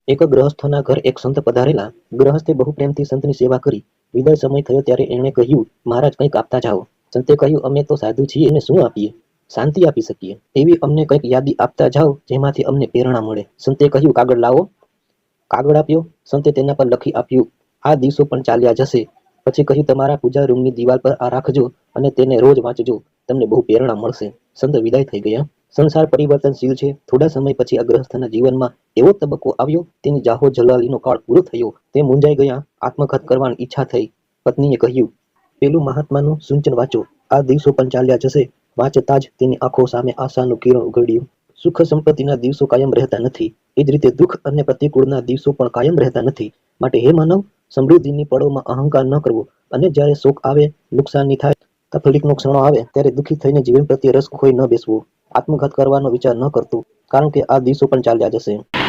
એક ગ્રહસ્થના ઘર એક સંત પધારેલા. ગૃહસ્થે બહુ પ્રેમથી સંતની સેવા કરી. વિદાય સમય થયો ત્યારે એણે કહ્યું, મહારાજ કંઈક આપતા જાઓ. સંતે કહ્યું, અમે તો સાધુ છીએ, એને શું આપીએ? શાંતિ આપી શકીએ એવી અમને કંઈક યાદી આપતા જાઓ, જેમાંથી અમને પ્રેરણા મળે. સંતે કહ્યું, કાગળ લાવો. કાગળ આપ્યો. સંતે તેના પર લખી આપ્યું, આ દિવસો પણ ચાલ્યા જશે. પછી કહ્યું, તમારા પૂજા રૂમની દિવાલ પર આ રાખજો અને તેને રોજ વાંચજો, તમને બહુ પ્રેરણા મળશે. સંત વિદાય થઈ ગયા. સંસાર પરિવર્તનશીલ છે. થોડા સમય પછી આ ગૃહસ્થના જીવનમાં એવો તબક્કો આવ્યો, તેની જાહો જલાલીનો કાળ પૂરો થયો. તે મૂંઝાઈ ગયા. આત્મઘાત કરવાની ઈચ્છા થઈ. પત્નીએ કહ્યું, પેલું મહાત્માનું સૂચન વાંચો, આ દિવસો પણ ચાલ્યા જશે. વાંચતા જ તેની આંખો સામે આશાનું કિરણ ઉઘડ્યું. સુખ સંપત્તિના દિવસો કાયમ રહેતા નથી, એ જ રીતે દુઃખ અને પ્રતિકૂળના દિવસો પણ કાયમ રહેતા નથી. માટે હે માનવ, સમૃદ્ધિની પળોમાં અહંકાર ન કરવો, અને જ્યારે શોક આવે, નુકસાની થાય, તકલીફનો ક્ષણો આવે, ત્યારે દુઃખી થઈને જીવન પ્રત્યે રસ ખોઈ ન બેસવો. આત્મઘાત કરવાનો વિચાર ન કરતો, કારણ કે આ દિવસો પણ ચાલ્યા જશે.